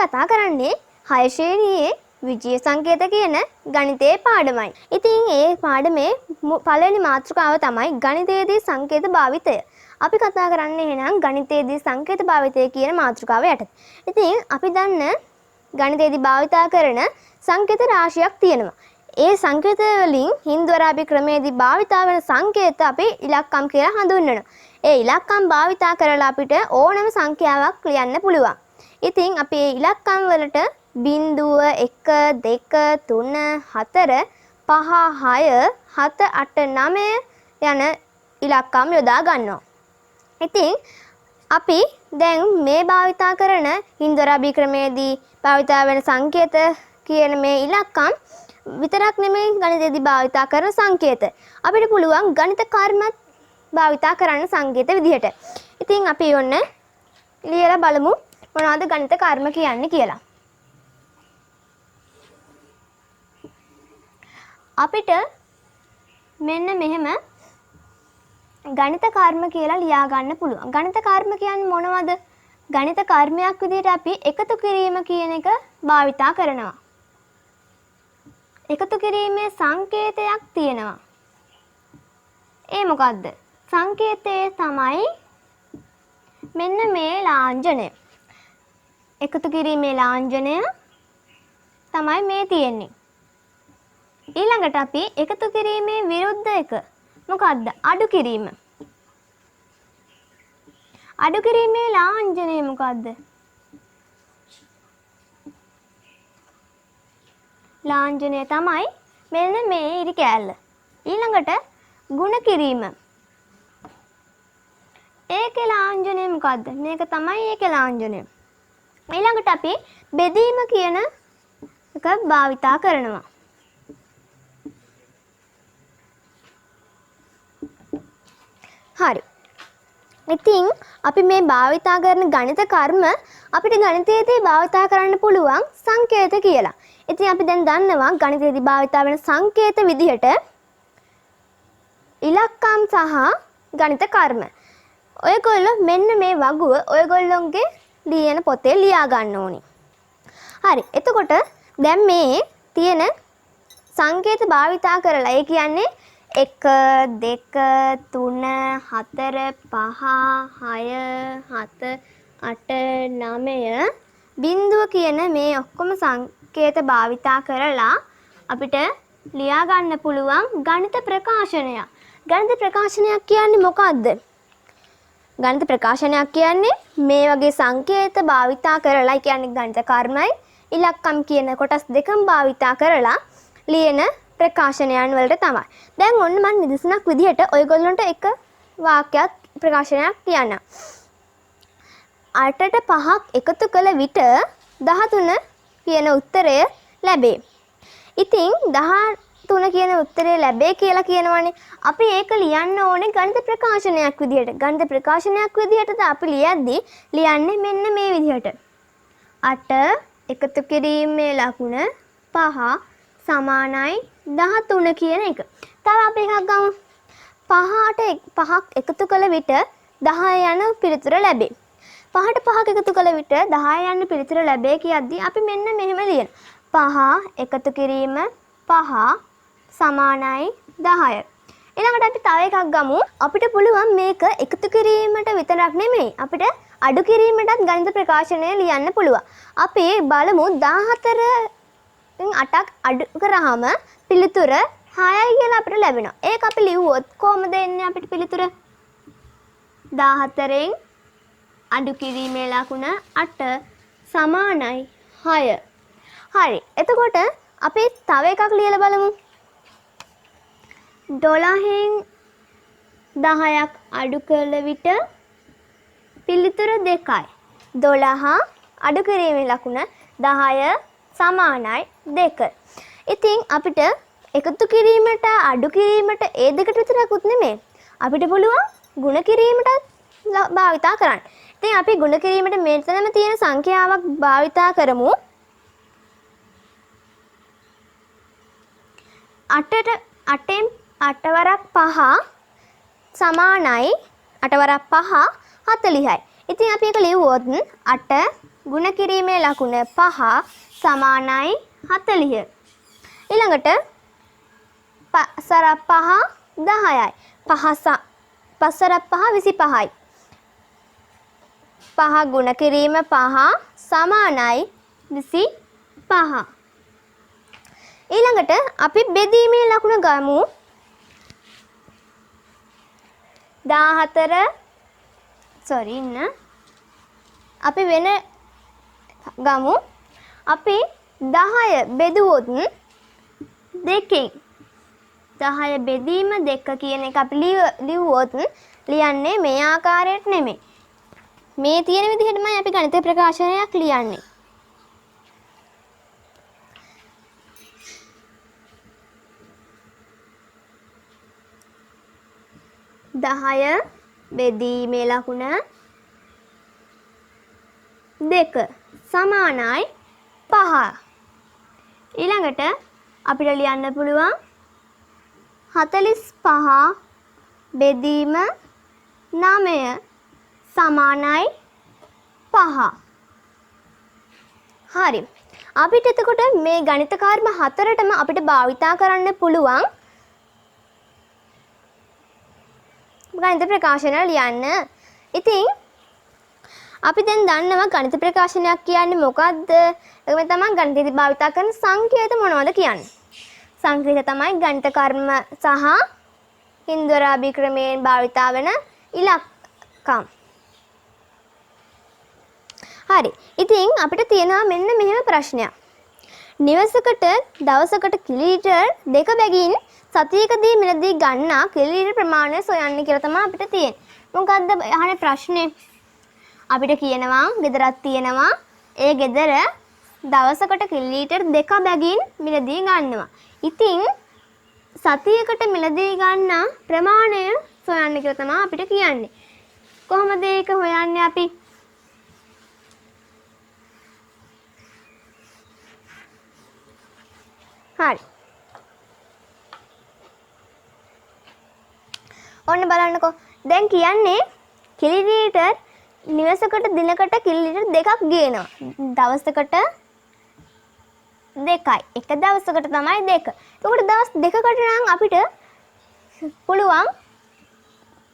කතා කරන්නේ 6 ශ්‍රේණියේ විජය සංකේත කියන ගණිතයේ පාඩමයි. ඉතින් ඒ පාඩමේ පළවෙනි මාතෘකාව තමයි ගණිතයේදී සංකේත භාවිතය. අපි කතා කරන්නේ එහෙනම් ගණිතයේදී සංකේත භාවිතය කියන මාතෘකාව යටතේ. ඉතින් අපි දන්න ගණිතයේදී භාවිතා කරන සංකේත රාශියක් තියෙනවා. ඒ සංකේත වලින් හින්දු අරාබි ක්‍රමයේදී භාවිතා වෙන සංකේත අපි ඉලක්කම් කියලා හඳුන්වනවා. ඒ ඉලක්කම් භාවිතා කරලා අපිට ඕනම සංඛ්‍යාවක් ලියන්න පුළුවන්. ඉතින් අපි මේ ඉලක්කම් වලට 0 1 2 3 4 5 6 7 8 9 යන ඉලක්කම් යොදා ගන්නවා. ඉතින් අපි දැන් මේ භාවිතා කරන හින්දු අරාබි ක්‍රමයේදී භාවිතා වෙන සංකේත කියන මේ ඉලක්කම් විතරක් නෙමෙයි ගණිතයේදී භාවිතා කරන සංකේත. අපිට පුළුවන් ගණිත කර්මත් භාවිතා කරන්න සංකේත විදිහට. ඉතින් අපි ඔන්න ලියලා බලමු මොනවද ගණිත කර්ම කියන්නේ කියලා. අපිට මෙන්න මෙහෙම ගණිත කර්ම කියලා ලියා ගන්න පුළුවන්. ගණිත කර්ම කියන්නේ මොනවද? ගණිත කර්මයක් විදිහට අපි එකතු කිරීම කියන එක භාවිතා කරනවා. එකතු කිරීමේ සංකේතයක් තියෙනවා. ඒ මොකද්ද? සංකේතය තමයි මෙන්න මේ ලාංඡනය. එකතු කිරීමේ ලාංඡනය තමයි මේ තියෙන්නේ. ඊළඟට අපි එකතු කිරීමේ විරුද්ධ එක මොකද්ද? අඩු කිරීම. අඩු කිරීමේ ලාංඡනය මොකද්ද? ලාංඡනය තමයි මෙන්න මේ ඉරි කෑල්ල. ඊළඟට ಗುಣ කිරීම. ඒකේ ලාංඡනය මොකද්ද? මේක තමයි ඒකේ ලාංඡනය. ඊළඟට අපි බෙදීම කියන එක භාවිතා කරනවා. හරි. ඉතින් අපි මේ භාවිතා කරන ගණිත කර්ම අපිට ගණිතයේදී භාවිතා කරන්න පුළුවන් සංකේත කියලා. ඉතින් අපි දැන් දන්නවා ගණිතයේදී භාවිතා වෙන සංකේත විදිහට ඉලක්කම් සහ ගණිත කර්ම. ඔයගොල්ලෝ මෙන්න මේ වගුව ඔයගොල්ලොන්ගේ ලියන පොතේ ලියා ගන්න ඕනි. හරි. එතකොට දැන් මේ තියෙන සංකේත භාවිතා කරලා ඒ කියන්නේ 1 2 3 4 5 6 7 8 9 බිඳුව කියන මේ ඔක්කොම සංකේත භාවිතා කරලා අපිට ලියා ගන්න පුළුවන් ගණිත ප්‍රකාශනයක්. ගණිත ප්‍රකාශනයක් කියන්නේ මොකක්ද? ගණිත ප්‍රකාශනයක් කියන්නේ මේ වගේ සංකේත භාවිතා කරලා කියන්නේ ගණිත කර්මයි ඉලක්කම් කියන කොටස් දෙකම භාවිතා කරලා ලියන ප්‍රකාශනයන් වලට තමයි. දැන් ඔන්න මම නිදසුනක් විදිහට ඔයගොල්ලන්ට එක වාක්‍යයක් ප්‍රකාශනයක් කියන්න. 8ට 5ක් එකතු කළ විට 13 කියන උත්තරය ලැබේ. ඉතින් 13 කියන උත්තරය ලැබේ කියලා කියනවනේ. අපි ඒක ලියන්න ඕනේ ගණිත ප්‍රකාශනයක් විදිහට. ගණිත ප්‍රකාශනයක් විදිහටද අපි ලියද්දී ලියන්නේ මෙන්න මේ විදිහට. 8 එකතු කිරීමේ ලකුණ 5 සමානයි 13 කියන එක. තව අපි එකක් ගමු. 5ක් එකතු කළ විට 10 යන පිළිතුර ලැබේ. 5ට 5ක් එකතු කළ විට 10 යන පිළිතුර ලැබේ කියද්දී අපි මෙන්න මෙහෙම ලියන. 5 එකතු කිරීම 5 සමානයි 10. ඊළඟට අපි තව එකක් ගමු. අපිට පුළුවන් මේක එකතු කිරීමට විතරක් නෙමෙයි. අපිට අඩු කිරීමටත් ගණිත ප්‍රකාශනය ලියන්න පුළුවන්. අපි බලමු 14 8ක් අඩු කරාම පිළිතුර 6යි කියලා අපිට ලැබෙනවා. ඒක අපි ලිව්වොත් කොහොමද එන්නේ අපිට පිළිතුර? 14න් අඩු කිරීමේ ලකුණ 8 සමානයි 6. හරි. එතකොට අපි තව එකක් ලියලා බලමු. 12න් 10ක් අඩු කළ විට පිළිතුර 2යි. 12 අඩු කිරීමේ ලකුණ 10 සමානයි 2. ඉතින් අපිට එකතු කිරීමට අඩු කිරීමට ඒ දෙකට විතරකුත් නෙමෙයි. අපිට පුළුවන් ගුණ කිරීමට භාවිතා කරන්න. ඉතින් අපි ගුණ කිරීමට මෙතනම තියෙන සංඛ්‍යාවක් භාවිතා කරමු. 8න් 8 වරක් 5 සමානයි 8 වරක් 5 40යි. ඉතින් අපි ඒක ලියුවොත් 8 ගුණ කිරීමේ ලකුණ 5 සමානයි 40. ඊළඟට පසරක් 5 10යි. 5 පසරක් 5 25යි. 5 ගුණ කිරීම 5 සමානයි 25. ඊළඟට අපි බෙදීමේ ලකුණ ගමු. 14 අපි වෙන ගමු. අපි 10 බෙදුවොත් දෙකෙන් 10 බෙදීම 2 කියන එක අපි ලිව්වොත් ලියන්නේ මේ ආකාරයට නෙමෙයි. මේ තියෙන විදිහටමයි අපි ගණිත ප්‍රකාශනයක් ලියන්නේ. දහය බෙදීමේ ලකුණ 2 සමානයි 5. ඊළඟට අපිට ලියන්න පුළුවන් 45 බෙදීම 9 සමානයි 5. හරි. අපිට එතකොට මේ ගණිත කර්ම හතරටම අපිට භාවිතා කරන්න පුළුවන් ගණිත ප්‍රකාශන ලියන්න. ඉතින් අපි දැන් දන්නවා ගණිත ප්‍රකාශනයක් කියන්නේ මොකක්ද? ඒක තමයි ගණිතයේදී භාවිතා කරන සංකේත මොනවද කියන්නේ. සංකේත තමයි ගණිත කර්ම සහ හින්දුවරාභි ක්‍රමයෙන් භාවිතා වෙන ඉලක්කම්. හරි. ඉතින් අපිට තියෙනවා මෙන්න මෙහෙම ප්‍රශ්නයක්. නිවසකට දවසකට කිලෝමීටර් 2 බැගින් සතියකදී මිලදී ගන්නා කිලෝමීටර් ප්‍රමාණය සොයන්න කියලා තමයි අපිට තියෙන්නේ. මොකද්ද අහන්නේ ප්‍රශ්නේ? අපිට කියනවා ගෙදරක් තියෙනවා. ඒ ගෙදර දවසකට කිලෝමීටර් 2 බැගින් මිලදී ගන්නවා. ඉතින් සතියකට මිලදී ගන්නා ප්‍රමාණය සොයන්න කියලා තමයි අපිට කියන්නේ. කොහොමද ඒක හොයන්නේ අපි? හරි. ඔන්න බලන්නකෝ. දැන් කියන්නේ කිලෝමීටර් නිවසකට දිනකට කිලෝමීටර් 2ක් ගේනවා. දවසකට 2යි. එක දවසකට තමයි 2. එතකොට දවස් 2කට නම් අපිට පුළුවන්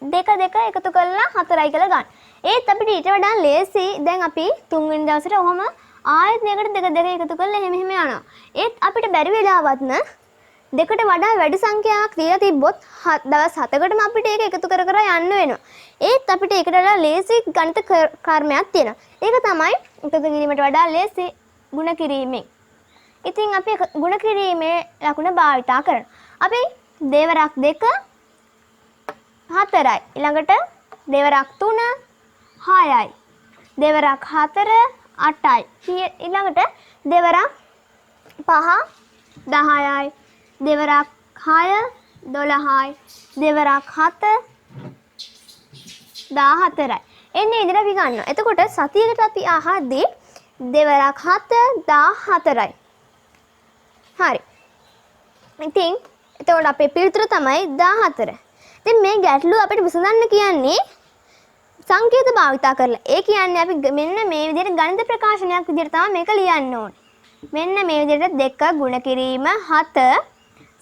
2 එකතු කරලා 4යි කියලා ගන්න. ඒත් අපිට ඊට වඩා ලේසි. දැන් අපි 3 වෙනි දවසට ඔහම ආයෙත් මේකට 2 එකතු කරලා එහෙම යනවා. ඒත් අපිට බැරි වෙලාවත්න දෙකට වඩා වැඩි සංඛ්‍යාවක් තියලා තිබ්බොත් දවස් 7කටම අපිට ඒක එකතු කර කර යන්න වෙනවා. ඒත් අපිට ඒකට වඩා ලේසි ගණිත කර්මයක් තියෙනවා. ඒක තමයි එකතු කිරීමට වඩා ලේසි ගුණ කිරීමෙන්. ඉතින් අපි ගුණ කිරීමේ ලකුණ භාවිතා කරනවා. අපි දෙවරක් 2 4යි. ඊළඟට දෙවරක් 3 6යි. දෙවරක් 4 8යි. ඊළඟට දෙවරක් 5 10යි. දෙවරක් 6 12යි. දෙවරක් 7 14යි. එන්නේ ඉදිරියට අපි ගන්නවා. එතකොට සතියකට අපි අහද්දී දෙවරක් 7 14යි. හරි. ඉතින් එතකොට අපේ පිළිතුර තමයි 14. ඉතින් මේ ගැටලුව අපිට විසඳන්න කියන්නේ සංකේත භාවිතා කරලා. ඒ කියන්නේ අපි මෙන්න මේ විදිහට ගණිත ප්‍රකාශනයක් විදිහට තමයි මේක ලියන්න ඕනේ. මෙන්න මේ විදිහට 2 ගුණ කිරීම 7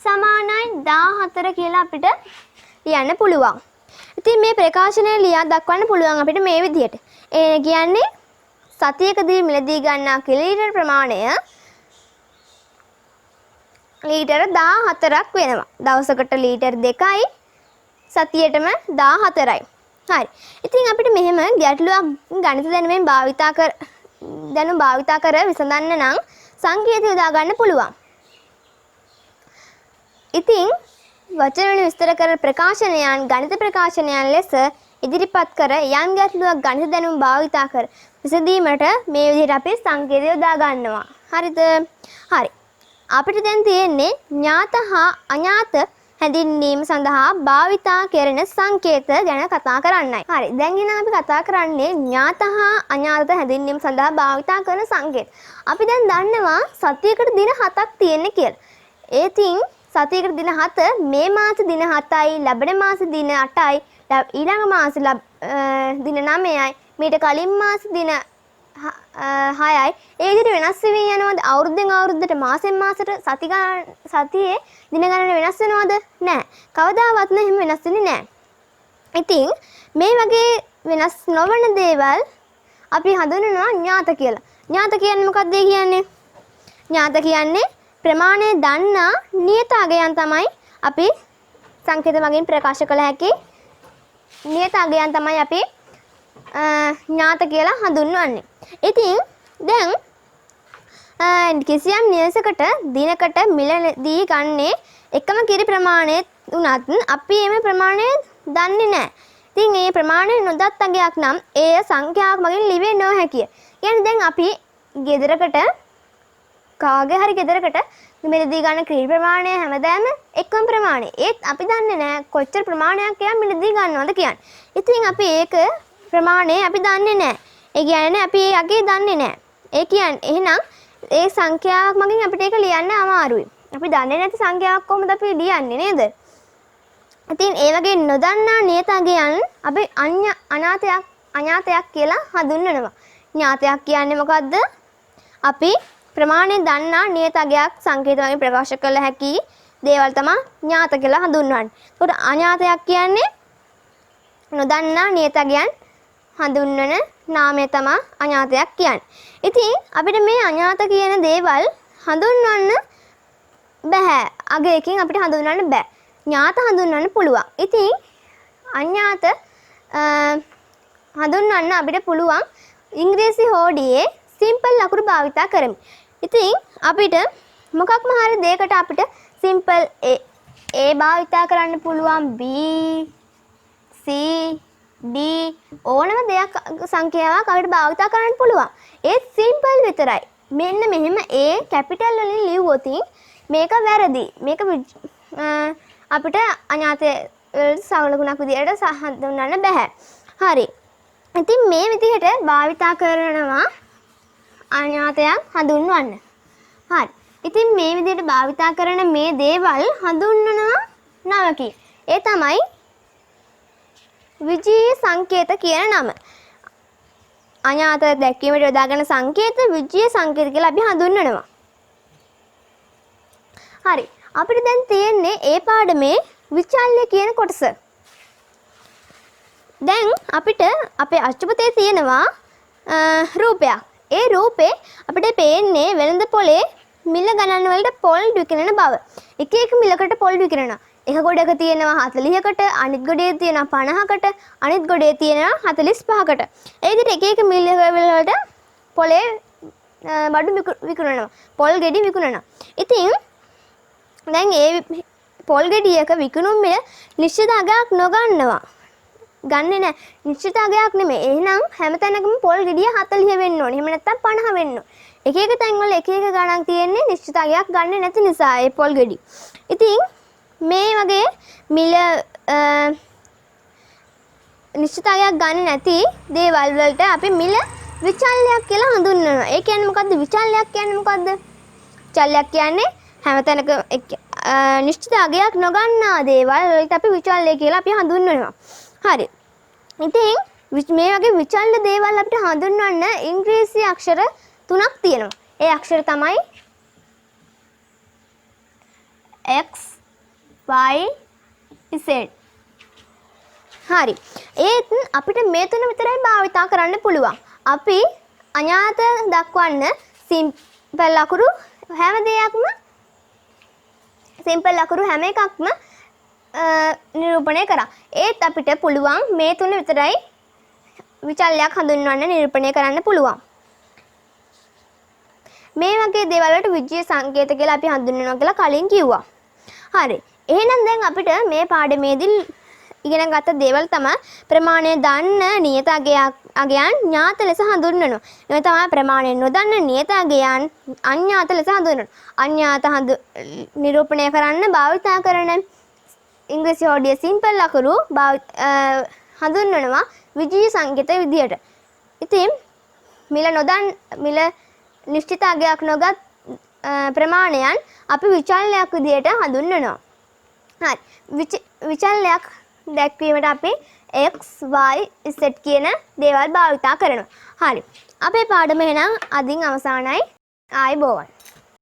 සමානයි 14 කියලා අපිට ලියන්න පුළුවන්. ඉතින් මේ ප්‍රකාශනය ලියා දක්වන්න පුළුවන් අපිට මේ විදිහට. ඒ කියන්නේ සතියකදී මිලදී ගන්නා කිලෝමීටර් ප්‍රමාණය ලීටර 14ක් වෙනවා. දවසකට ලීටර් 2යි සතියේටම 14යි. හරි. ඉතින් අපිට මෙහෙම ගැටලුවක් ගණිත දැනුමෙන් භාවිතා කර විසඳන්න නම් සංකේත යොදා ගන්න පුළුවන්. ඉතින් වචන වලින් විස්තර කර ප්‍රකාශනයන් ගණිත ප්‍රකාශනයන් ලෙස ඉදිරිපත් කර යම් ගැටලුවක් ගණිත දැනුම භාවිතා කර විසඳීමට මේ විදිහට අපි සංකේත යොදා ගන්නවා. හරිද? හරි. අපිට දැන් තියෙන්නේ ඥාත හා අඥාත හැඳින්වීම සඳහා භාවිතා කෙරෙන සංකේත ගැන කතා කරන්නයි. හරි. දැන් එහෙනම් අපි කතා කරන්නේ ඥාත හා අඥාත හැඳින්වීම සඳහා භාවිතා කරන සංකේත. අපි දැන් දන්නවා සතියකට දින 7ක් තියෙන්නේ කියලා. ඒතින් සතියකට දින 7 මේ මාස දින 7යි, ලැබෙන මාස දින 8යි, ඊළඟ මාස දින 9යි, මීට කලින් මාස දින 6යි. ඒ විදිහට වෙනස් වෙවි යනවද? අවුරුද්දෙන් අවුරුද්දට මාසෙන් මාසෙට සතියේ දින ගණන වෙනස් වෙනවද? නැහැ. කවදාවත් එහෙම වෙනස් වෙන්නේ නැහැ. ඉතින් මේ වගේ වෙනස් නොවන දේවල් අපි හඳුන්වනවා ඥාත කියලා. ඥාත කියන්නේ මොකක්ද කියන්නේ? ඥාත කියන්නේ ප්‍රමාණය දන්නා නියත අගයන් තමයි අපි සංකේත මගින් ප්‍රකාශ කළ හැකි නියත අගයන් තමයි අපි ඥාත කියලා හඳුන්වන්නේ. ඉතින් දැන් කිසියම් නිවසකට දිනකට මිලදී ගන්නේ එකම කිරි ප්‍රමාණය උනත් අපි මේ ප්‍රමාණය දන්නේ නැහැ. ඉතින් මේ ප්‍රමාණය නොදත් අගයක් නම් ඒ සංඛ්‍යාවක් මගින් ලිවෙන්නේ නොහැකිය. කියන්නේ දැන් අපි ගෙදරකට කාගේ හරි ගෙදරකට මිලදී ගන්න කිරි ප්‍රමාණය හැමදාම එකම ප්‍රමාණය. ඒත් අපි දන්නේ නැහැ කොච්චර ප්‍රමාණයක් එයා මිලදී ගන්නවද කියන්නේ. ඉතින් අපි ඒක ප්‍රමාණය අපි දන්නේ නැහැ. ඒ කියන්නේ අපි ඒ අගේ දන්නේ නැහැ. ඒ කියන්නේ එහෙනම් ඒ සංඛ්‍යාවක් මගින් අපිට ඒක ලියන්න අමාරුයි. අපි දන්නේ නැති සංඛ්‍යාවක් කොහොමද අපි ලියන්නේ නේද? ඉතින් ඒ වගේ නොදන්නා නියත අගයන් අපි අඥාතයක් කියලා හඳුන්වනවා. ඥාතයක් කියන්නේ මොකද්ද? අපි ප්‍රමාණය දන්නා නියත අගයක් සංකේත වලින් ප්‍රකාශ කළ හැකි දේවල් තමයි ඥාත කියලා හඳුන්වන්නේ. ඒකට අඥාතයක් කියන්නේ නොදන්නා නියත අගයන් හඳුන්වන නාමය තමයි අඥාතයක් කියන්නේ. ඉතින් අපිට මේ අඥාත කියන දේවල් හඳුන්වන්න බෑ. අගයකින් අපිට හඳුන්වන්න බෑ. ඥාත හඳුන්වන්න පුළුවන්. ඉතින් අඥාත හඳුන්වන්න අපිට පුළුවන් ඉංග්‍රීසි හෝඩියේ සිම්පල් ලකුණු භාවිතා කරමින්. ඉතින් අපිට මොකක්ම හරි දෙයකට අපිට සිම්පල් A භාවිතා කරන්න පුළුවන් B C D ඕනම දෙයක් සංඛ්‍යාවක් අපිට භාවිතා කරන්න පුළුවන්. ඒත් සිම්පල් විතරයි. මෙන්න මෙහෙම A කැපිටල් වලින් ලියුවොත් මේක වැරදි. මේක අපිට අඥාත සවලකුණක් විදියට හඳුන්වන්න බෑ. හරි. ඉතින් මේ විදිහට භාවිතා කරනවා අඥාතයක් හඳුන්වන්න. හරි. ඉතින් මේ විදිහට භාවිතා කරන මේ දේවල් හඳුන්වනවා නමකින්. ඒ තමයි විජී සංකේත කියන නම. අඥාත දැක්වීමට යොදාගෙන සංකේත විජී සංකේත කියලා අපි හඳුන්වනවා. හරි. අපිට දැන් තියෙන්නේ ඒ පාඩමේ විචල්්‍ය කියන කොටස. දැන් අපිට අපේ අච්චුපතේ තියෙනවා රූපයක්. ඒ රූපේ අපිට පේන්නේ වෙළඳ පොලේ මිල ගණන් වලට පොල් විකිරෙන බව. එක එක මිලකට පොල් විකිරෙනවා. එක ගොඩක තියෙනවා 40කට, අනිත් ගොඩේ තියෙනවා 50කට, අනිත් ගොඩේ තියෙනවා 45කට. ඒ විදිහට එක එක මිල වලට පොලේ බඩු විකුණනවා. පොල් ගෙඩි විකුණනවා. ඉතින් දැන් ඒ පොල් ගෙඩියක විකුණුම් මිල නිශ්චිත අගයක් නොගන්නවා. ගන්නෙ නැහැ. නිශ්චිත අගයක් නෙමෙයි. එහෙනම් හැමතැනකම පොල් ගෙඩිය 40 වෙන්න ඕනේ. එහෙම නැත්නම් 50 වෙන්න ඕනේ. එක එක තැන්වල එක එක ගණන් තියෙන්නේ නිශ්චිත අගයක් ගන්නෙ නැති නිසා ඒ පොල් ගෙඩි. ඉතින් මේ වගේ මිල නිශ්චිත අගයක් ගන්නෙ නැති දේවල් වලට අපි මිල විචල්්‍යයක් කියලා හඳුන්වනවා. ඒ කියන්නේ මොකද්ද? විචල්්‍යයක් කියන්නේ මොකද්ද? විචල්්‍යයක් කියන්නේ හැමතැනක නිශ්චිත අගයක් නොගන්නා දේවල් වලට අපි විචල්්‍ය කියලා අපි හඳුන්වනවා. හරි. ඉතින් මේ වගේ විචල්්‍ය දේවල් අපිට හඳුන්වන්න ඉංග්‍රීසි අක්ෂර 3ක් තියෙනවා. ඒ අක්ෂර තමයි X Y Z. හරි. ඒත් අපිට මේ තුන විතරයි භාවිතා කරන්න පුළුවන්. අපි අඥාත දක්වන්න සිම්පල් අකුරු හැම දෙයක්ම සිම්පල් අකුරු හැම එකක්ම නිරූපණය කරා. ඒත් අපිට පුළුවන් මේ තුන විතරයි විචල්්‍යයක් හඳුන්වන්න නිරූපණය කරන්න පුළුවන්. මේ වගේ දේවල් වලට විජ්ජීය සංකේත කියලා අපි හඳුන්වනවා කියලා කලින් කිව්වා. හරි. එහෙනම් දැන් අපිට මේ පාඩමේදී ඉගෙන ගත්ත දේවල් තමයි ප්‍රමාණය දන්න නියත අගයන් ඥාත ලෙස හඳුන්වනවා. මේ තමයි ප්‍රමාණය නොදන්න නියත අගයන් අඥාත ලෙස හඳුන්වනවා. අඥාත නිරූපණය කරන්න භාවිතා කරන ඉංග්‍රීසි හෝඩියේ සිම්පල් අකුරු හඳුන්වනවා විජ්ජීය සංකේත විදියට. ඉතින් මිල නිශ්චිත අගයක් නොගත් ප්‍රමාණයන් අපි විචල්්‍යයක් විදියට හඳුන්වනවා. හරි. විචල්්‍යයක් දැක්වීමට අපි x y z කියන දේවල් භාවිතා කරනවා. හරි. අපේ පාඩම එහෙනම් අදින් අවසానයි. ආයුබෝවන්.